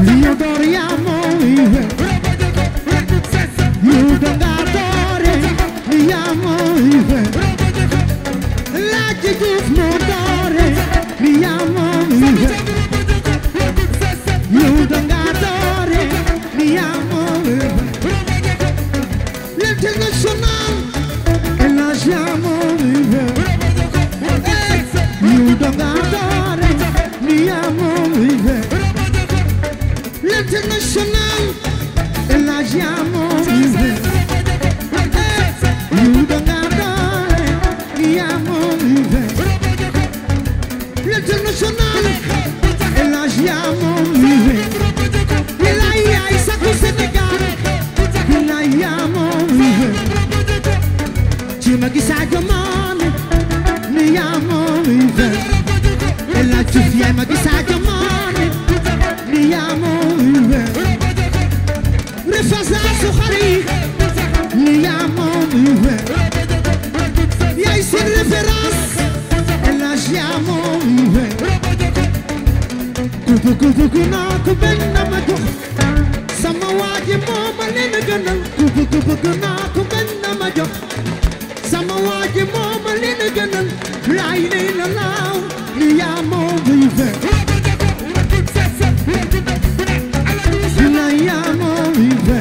io adoriamo io donatore mi amo la che tu motore mi amo io donatore mi amo l'international e la chiamo io donatore mi amo l'international e la chiamo io donatore mi amo l'international e la chiamo e la ia sa che Senegal e la amo ci ma chissà che mani mi amo e la ci ma chissà che mani mi amo rifasa sukhari mi amo yaay seen référence e la amo kubu naa ko benn ma jox sama waaji moo ma leen gënal kubu naa ko benn ma jox sama waaji moo ma leen gënal laay lay la laaw li yaa moo muy fe la yaa moo muy fe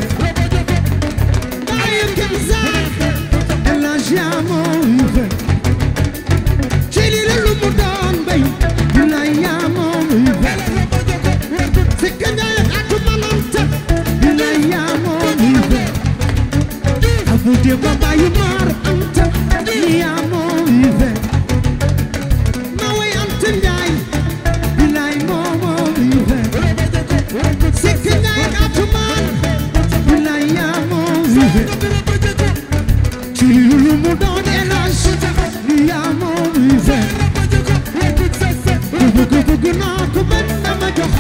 bàyyi kenn sax la yaa moo muy fe ci li la lu mu doon bay la yaa moo muy fe se kanjaay ak mananta la yaa moo muy fe abu de ba bàyyi maar anta li yaa moo muy fe ma way anta njaay bilaay moo moo muy fe se kanjaay ak man bilaay yaa moo muy fe ci lu mu doon elage li yaa moo muy fe bëgg naa ko benn ma jox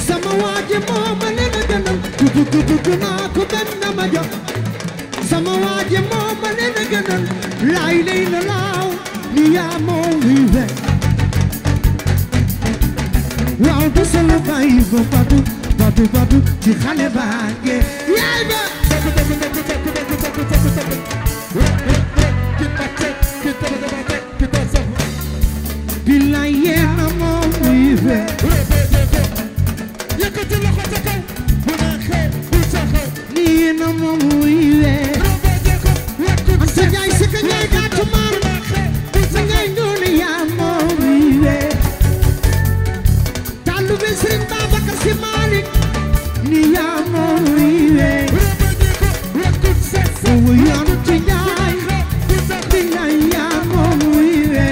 sama waaji moo ma leen gënal bëgg naa ko benn ma jox sama waaji moo ma leen gënal laay lay la laaw li yaa moo muy fe waaw du solo bàyyi ba badu ci xale baa nge yaay ba bilaay yéena moo muy fe yëkkati loxo ca kaw bu neexee bu saxee ni yéena moo muy fe anta jaay si ka jaay gàttu maar sa ngay doone yaa moo muy fe tàllu bi Sëriñ Babacar Si Maalik ni yaa moo muy fe wu yoon ci jaay bilaay yaa moo muy fe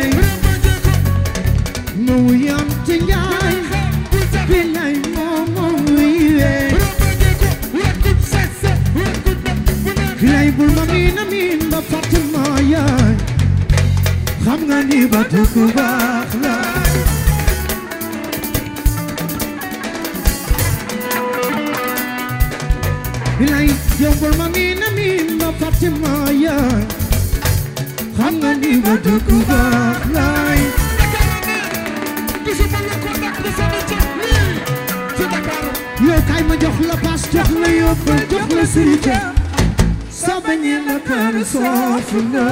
wu yoon ci jaay bilaay moo moo muy fe bilaay bul ma miin ba Fatima yaay xam nga ni ba ku baax la bilaay yow bul ma miin ba Fatima yaay xam nga ni ba ku baax la yow kay ma jox la paas jox la yóbbal jox la sirite soo bañee la kër soofu la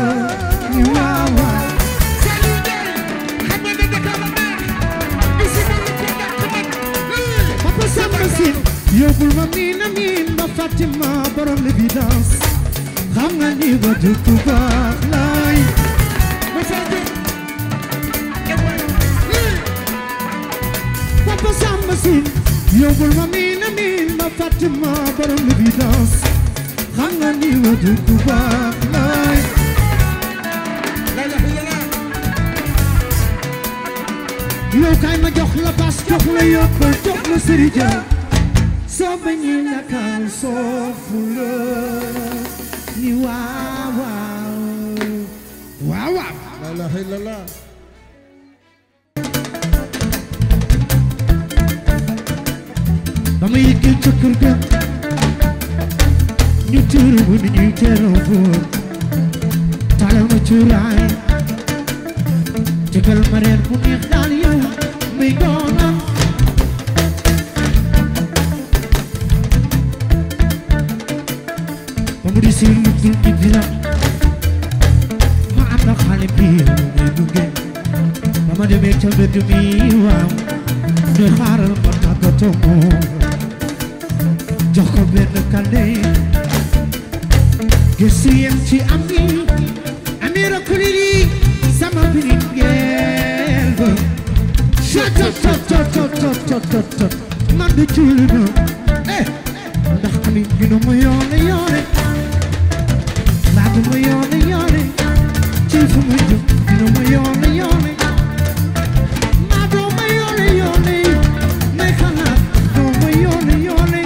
ni waaw waaw Papa Samba Sine yóbbul ma miin ba Fatima borom l'évidence xam nga ni ba dëkk baax laay Papa Samba Sine yóbbul ma miin ba Fatima borom l'évidence xam nga ni ba dëkk baax laay yow kay ma jox la bas jox la yóbbal jox la sërija soo bañee la kaal soofu la ni waaw waaw la ilaha illallah ba ma yëggee ca kër ga ñu tëru bu ni ñuy teeroo buur talal ma cuuraay tegal ma reer bu neex daal yow muy doona si lu dul di dina ma ànd ak xale bi muy duggee ba ma demee ca mbedd mi waaw ñu xaaral ma tàggatoo moom jox ko benn kànde gëstu yem ci ami rakulili sama birin ngeel ba tot man de cuuli na ndax ami ginu ma yoone mbaa du ma yoone ci fu ma jëm ginu ma yoone mbaa doo ma yoone may xalaat doo ma yoone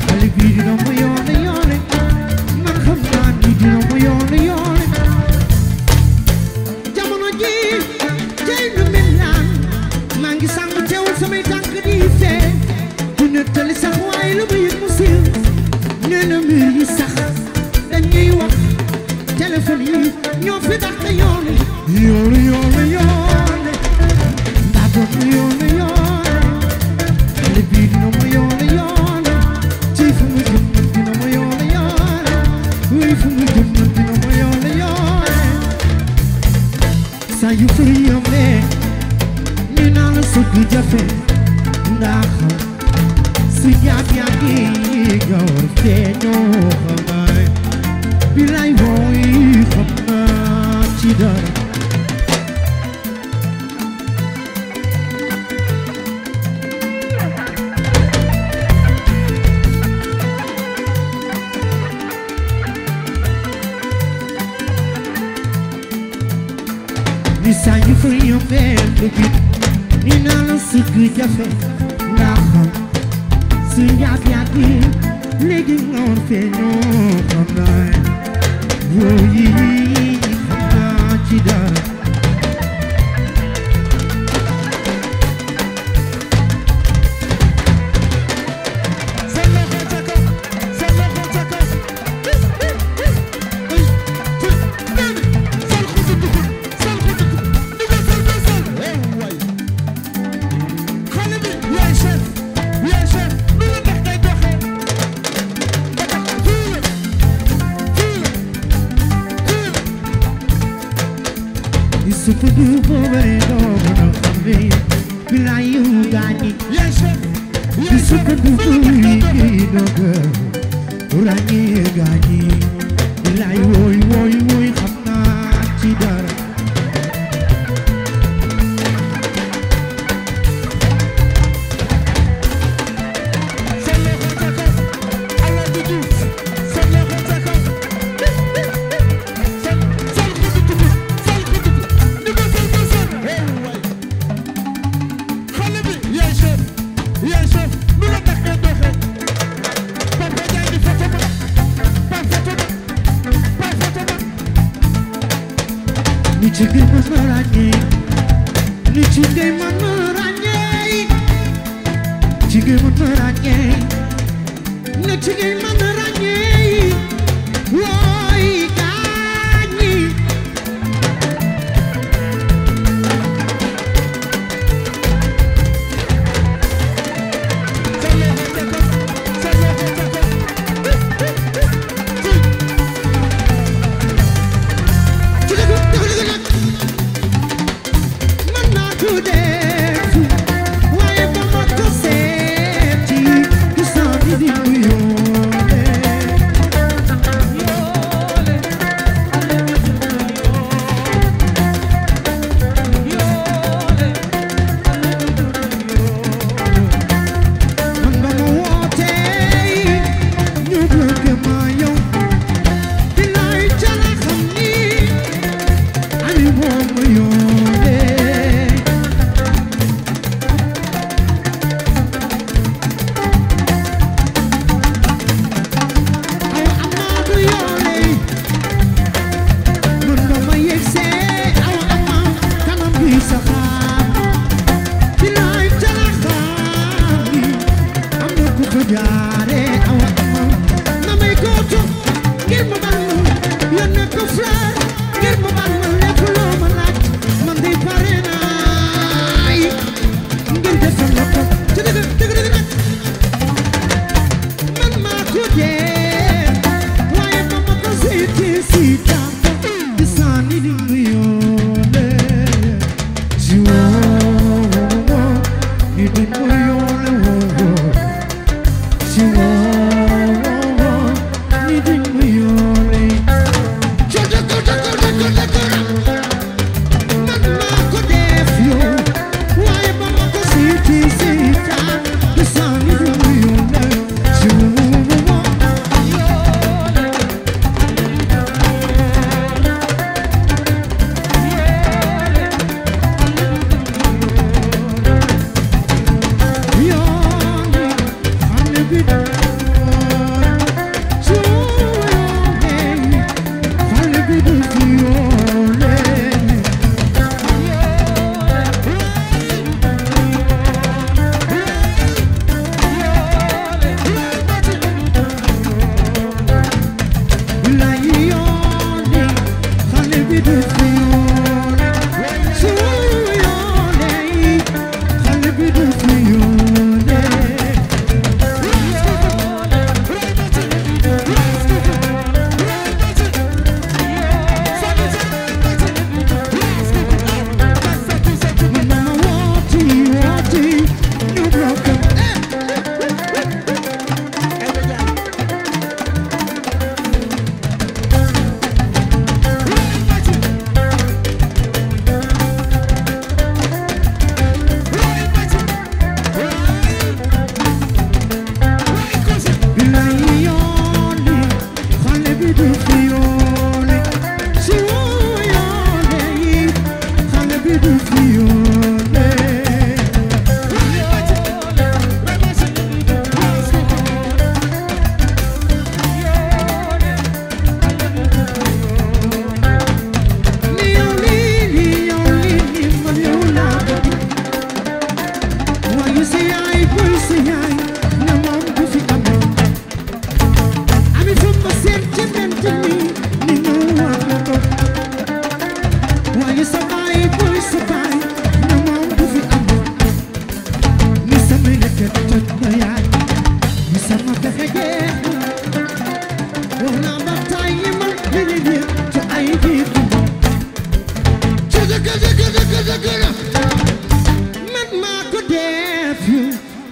xale bii dina ma yoone man xam naa ni dina ma yoone jamono ji jay nu mel naan maa ngi sàngu teewul samay tànk di fee du nettali sax waaye lu ma yëg mu siiw nee na mbir yi sax dañuy wax téléphone yi ñoo fi tax te yoone mbaa doon ma yoone xale bii dina ma yoone ci fu mu jëm dina ma yoone wuy fu mu jëm dina ma yoone saa yu fi yombee ni naa la sëgg jafe ndax si jaab yi gawar feeñoo xamaay bilay wooy xam naa ci dara ni saa yu fi yombee ni naa la sëgg jafe ndax si jaab yi léegi gawar feeñoo xamaay wooy xam naa ci dara Super duper doomu xambe bilay yu gaañi super duper liggéey doga ràññi gaañi bilay woy xam naa ci dara ni ci gën ma ràññee ni ci gën ma ràññee ci gën ma ràññee ni ci gën ma ràññee wooy gaañi waaye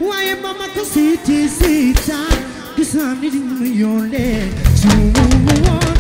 waaye ba ma ko seeti seetaan gis naa ni di mu yónnee ci mu woon